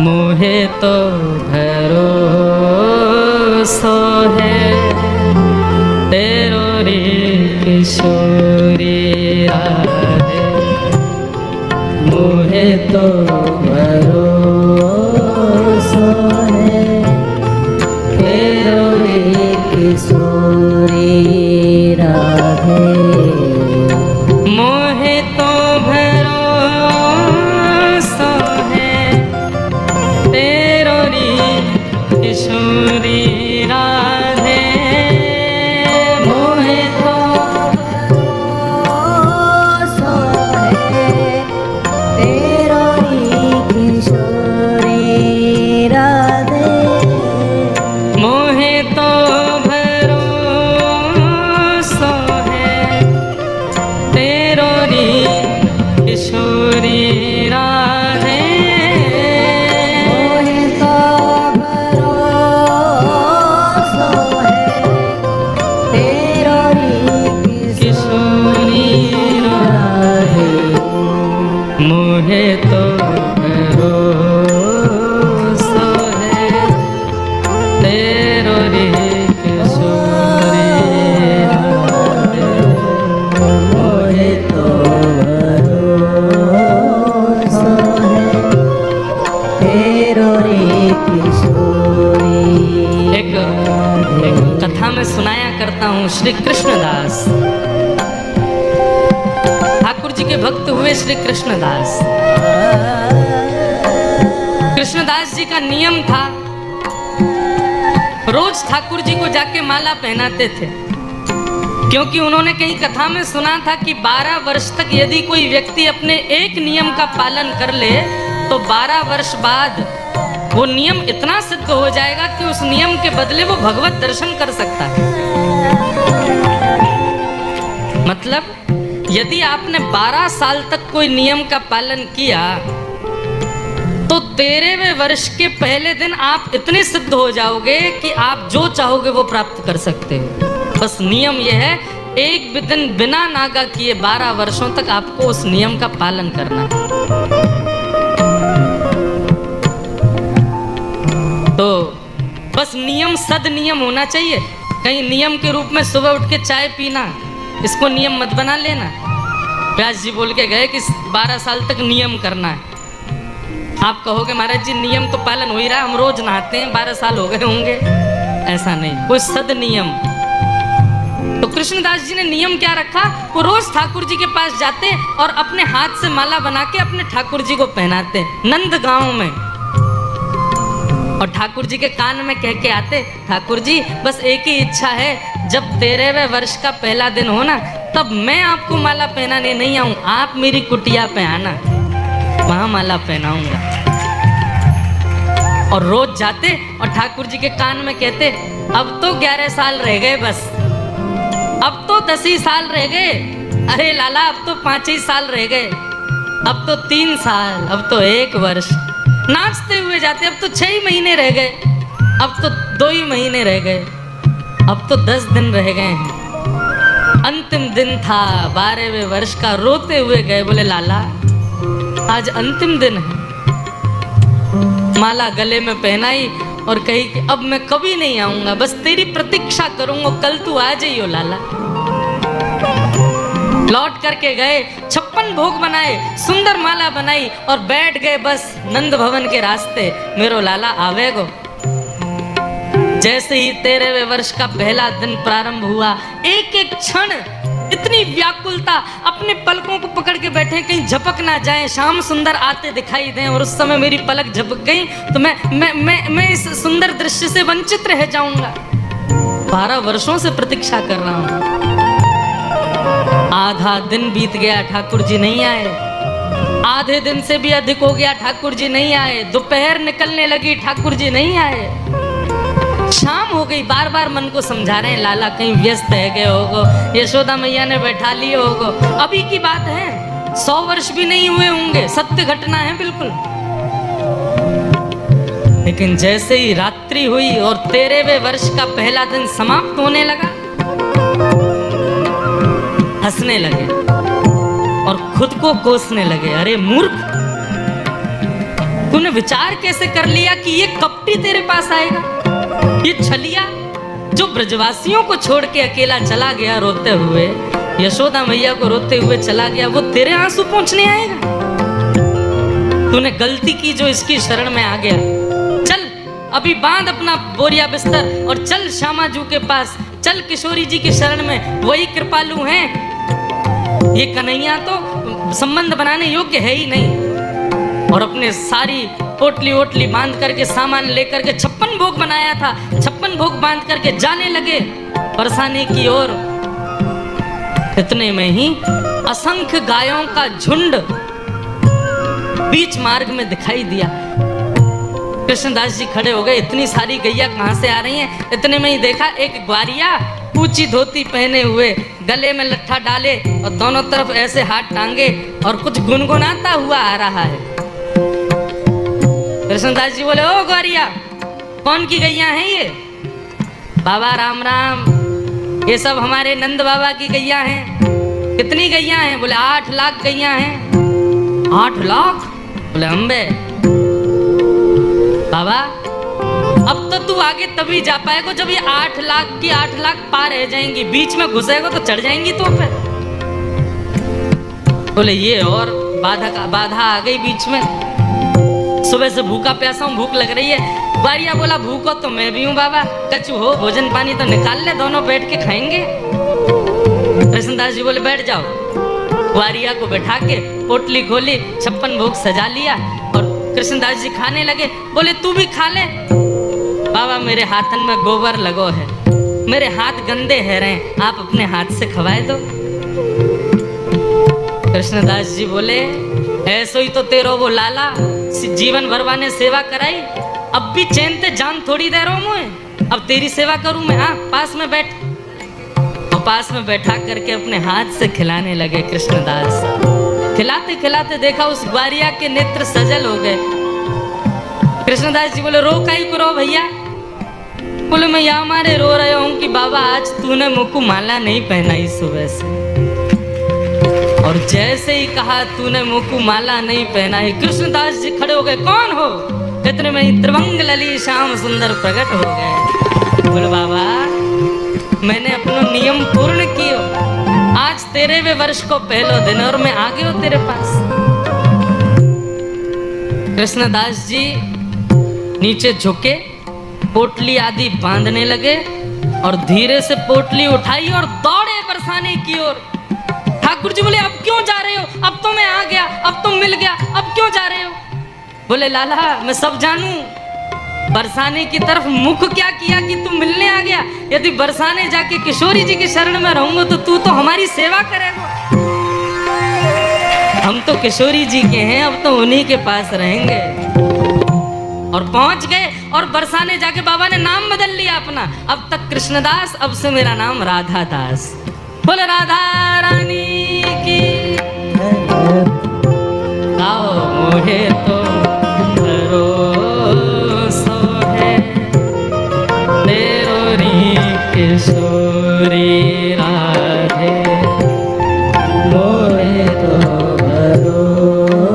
मोहे तो भरोसो है तेरो रे किशोरी राधे। मोहे तो भरोसो है तेरो रे किशोरी राधे। मोहे तो भरोसो है तेरो रे किशोरी राधे। मोहे तो भरोसो है तेरो रे किशोरी राधे। मोहे तो भरोसो है तेरो रे किशोरी राधे। मोहे तो भरोसो है तेरो रे किशोरी राधे। मोहे तो भरोसो है तेरो रे किशोरी राधे। मोहे तो भरोसो है तेरो रे किशोरी। एक कथा में सुनाया करता हूँ। श्री कृष्णदास ठाकुर जी के भक्त हुए श्री कृष्णदास। कृष्णदास जी का नियम था, रोज ठाकुर जी को जाके माला पहनाते थे, क्योंकि उन्होंने कहीं कथा में सुना था कि 12 वर्ष तक यदि कोई व्यक्ति अपने एक नियम का पालन कर ले तो 12 वर्ष बाद वो नियम इतना सिद्ध हो जाएगा कि उस नियम के बदले वो भगवत दर्शन कर सकता है। मतलब यदि आपने 12 साल तक कोई नियम का पालन किया तो 13वें वर्ष के पहले दिन आप इतने सिद्ध हो जाओगे कि आप जो चाहोगे वो प्राप्त कर सकते हो। बस नियम यह है, एक भी दिन बिना नागा किए 12 वर्षों तक आपको उस नियम का पालन करना है। तो बस नियम सद नियम होना चाहिए। कहीं नियम के रूप में सुबह उठ के चाय पीना, इसको नियम मत बना लेना। व्यास जी बोल के गए कि 12 साल तक नियम करना है। आप कहोगे महाराज जी नियम तो पालन हो ही रहा है, हम रोज नहाते हैं, 12 साल हो गए होंगे। ऐसा नहीं, कोई सद नियम। तो कृष्णदास जी ने नियम क्या रखा, वो रोज ठाकुर जी के पास जाते और अपने हाथ से माला बना के अपने ठाकुर जी को पहनाते नंद गांव में, और ठाकुर जी के कान में कह के आते, ठाकुर जी बस एक ही इच्छा है, जब 13वें वर्ष का पहला दिन हो ना तब मैं आपको माला पहनाने नहीं आऊं, आप मेरी कुटिया पे आना, वहां माला पहनाऊंगा। और रोज जाते और ठाकुर जी के कान में कहते, अब तो 11 साल रह गए, बस अब तो 10 ही साल रह गए, अरे लाला अब तो 5 ही साल रह गए, अब तो 3 साल, अब तो 1 वर्ष। नाचते हुए जाते, अब तो 6 ही महीने रह गए, अब तो 2 ही महीने रह गए, अब तो 10 दिन रह गए हैं। अंतिम दिन था 12वें वर्ष का, रोते हुए गए, बोले लाला आज अंतिम दिन है। माला गले में पहनाई और कही कि अब मैं कभी नहीं आऊंगा, बस तेरी प्रतीक्षा करूंगा, कल तू आ जाइयो लाला। लौट करके गए, 56 भोग बनाए, सुंदर माला बनाई और बैठ गए बस नंद भवन के रास्ते, मेरो लाला आवेगो। जैसे ही 13वें वर्ष का पहला दिन प्रारंभ हुआ, एक एक क्षण इतनी व्याकुलता, अपने पलकों को पकड़ के बैठे कहीं झपक ना जाए, श्याम सुंदर आते दिखाई दें, और उस समय मेरी पलक झपक गई तो मैं इस सुंदर दृश्य से वंचित रह जाऊंगा। 12 वर्षों से प्रतीक्षा कर रहा हूं। आधा दिन बीत गया, ठाकुर जी नहीं आए। आधे दिन से भी अधिक हो गया, ठाकुर जी नहीं आए। दोपहर निकलने लगी, ठाकुर जी नहीं आए। शाम हो गई, बार बार मन को समझा रहे हैं, लाला कहीं व्यस्त है गए होगो, यशोदा मैया ने बैठा लिए होगो। अभी की बात है, 100 वर्ष भी नहीं हुए होंगे, सत्य घटना है बिल्कुल। लेकिन जैसे ही रात्रि हुई और 13वें वर्ष का पहला दिन समाप्त होने लगा, हंसने लगे और खुद को कोसने लगे, अरे मूर्ख, तूने विचार कैसे कर लिया कि ये कपटी तेरे पास आएगा? ये छलिया जो ब्रजवासियों को छोड़ के अकेला चला गया रोते हुए, यशोदा मैया को रोते हुए चला गया, वो तेरे आंसू पोंछने आएगा? तूने गलती की जो इसकी शरण में आ गया। चल अभी बांध अपना बोरिया बिस्तर और चल श्यामाजू के पास, चल किशोरी जी की शरण में, वही कृपालु हैं। ये कन्हैया तो संबंध बनाने योग्य है ही नहीं। और अपने सारी पोटली ओटली बांध करके सामान लेकर के 56 भोग बनाया था, 56 भोग बांध करके जाने लगे बरसाने की ओर। इतने में ही असंख्य गायों का झुंड बीच मार्ग में दिखाई दिया। कृष्णदास जी खड़े हो गए, इतनी सारी गैया कहाँ से आ रही हैं? इतने में ही देखा एक ग्वारिया ऊंची धोती पहने हुए, गले में लट्ठा डाले और दोनों तरफ ऐसे हाथ टांगे और कुछ गुनगुनाता हुआ आ रहा है। कृष्णदास जी बोले, ओ ग्वारिया, कौन की गैया हैं ये? बाबा राम राम, ये सब हमारे नंद बाबा की गैया हैं। कितनी गैया हैं? बोले 8 लाख गैया हैं। 8 लाख? बोले अम्बे बाबा, अब तो तू आगे तभी जा पाएगा जब ये 8 लाख की 8 लाख पार रह जाएंगी, बीच में घुसेगा तो चढ़ जाएंगी तो पे। बोले ये और बाधा आ गई बीच में। सुबह से भूखा प्यासा हूँ, भूख लग रही है। ग्वारिया बोला, भूखो तो मैं भी हूँ बाबा, कचू हो भोजन पानी तो निकाल ले, दोनों बैठ के खाएंगे। कृष्णदास जी बोले, बैठ जाओ। ग्वारिया को बैठा के पोटली खोली, 56 भोग सजा लिया और कृष्णदास जी खाने लगे। बोले, तू भी खा ले। बाबा मेरे हाथन में गोबर लगो है, मेरे हाथ गंदे है रहे, आप अपने हाथ से खवाए दो। कृष्णदास जी बोले, ऐसो ही तो तेरो वो लाला जीवन भर ने सेवा कराई, अब भी चैन ते जान थोड़ी दे रहा हूं मैं, अब तेरी सेवा करूं मैं? हाँ, पास में बैठ। और पास में बैठा करके अपने हाथ से खिलाने लगे कृष्णदास। खिलाते खिलाते देखा उस ग्वारिया के नेत्र सजल हो गए। कृष्णदास जी बोले, रो काई को रो भैया? बोले, मैं यहाँ मारे रो रहा हूँ कि बाबा आज तूने मुझको माला नहीं पहनाई सुबह से। और जैसे ही कहा तूने मुझको माला नहीं पहनाई, कृष्णदास जी खड़े हो गए, कौन हो? इतने में ही त्रिभंग लली श्याम सुंदर प्रकट हो गए। बोले, बाबा मैंने अपना नियम पूर्ण कियो, आज तेरे वे वर्ष को पहलो दिन और मैं आ गयो तेरे पास। कृष्णदास जी नीचे झुके, पोटली आदि बांधने लगे और धीरे से पोटली उठाई और दौड़े बरसाने की ओर। ठाकुर जी बोले, अब क्यों जा रहे हो? अब तो मैं आ गया, अब तो मिल गया, अब क्यों जा रहे हो? बोले, लाला मैं सब जानू, बरसाने की तरफ मुख क्या किया कि तू मिलने आ गया? यदि बरसाने जाके किशोरी जी की शरण में रहूंगा तो तू तो हमारी सेवा करेगा। हम तो किशोरी जी के हैं, अब तो उन्हीं के पास रहेंगे। और पहुंच गए और बरसाने जाके बाबा ने नाम बदल लिया अपना, अब तक कृष्णदास, अब से मेरा नाम राधा दास। बोले राधा रानी की। आओ मोहे तो भरोसो है, तेरो री किशोरी राधे, मोहे तो भरोसा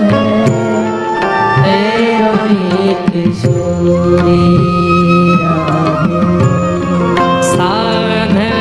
है, तेरो ही किशोरी राधे।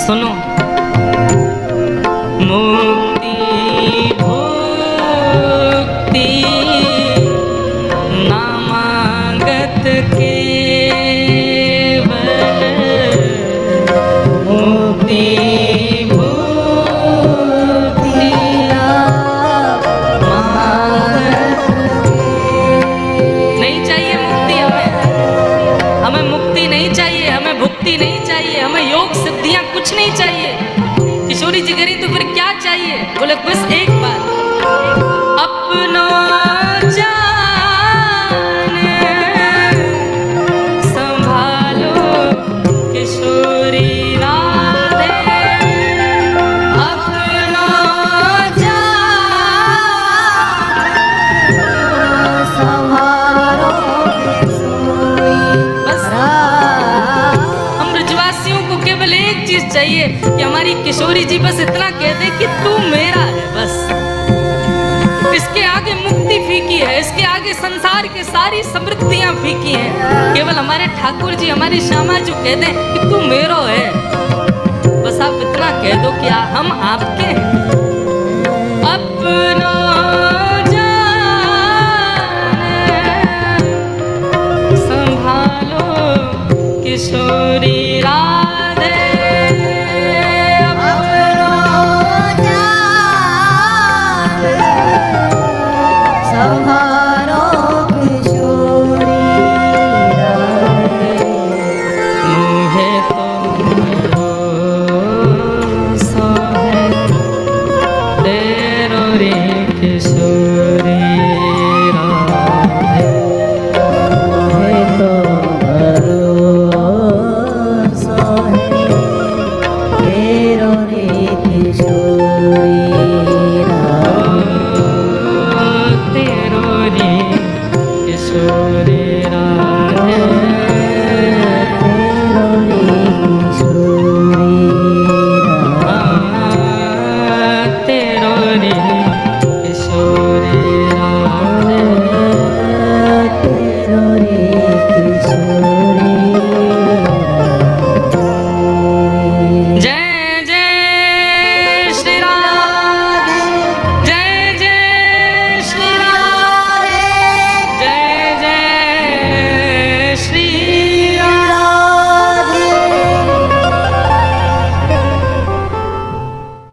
सुनो, मुक्ति भुक्ति ना मांगत केवल, मुक्ति भुक्ति ना मांगत नहीं चाहिए मुक्ति हमें मुक्ति नहीं चाहिए, हमें भुक्ति नहीं चाहिए, हमें योग सिद्धियां कुछ नहीं चाहिए। किशोरी जी करी तो फिर क्या चाहिए? बोले बस एक बात, अपना जान संभालो किशोरी राधे, अपना जान संभालो किशोरी हम ब्रजवासियों को केवल एक चीज चाहिए कि हमारी किशोरी जी बस इतना कह दे कि तू मेरा है, बस। इसके आगे मुक्ति फीकी है, इसके आगे संसार की सारी समृद्धियां फीकी हैं। केवल हमारे ठाकुर जी, हमारी श्यामा जी कह दें कि तू मेरो है, बस आप इतना कह दो कि हम आपके हैं। अपना जान संभालो किशोरी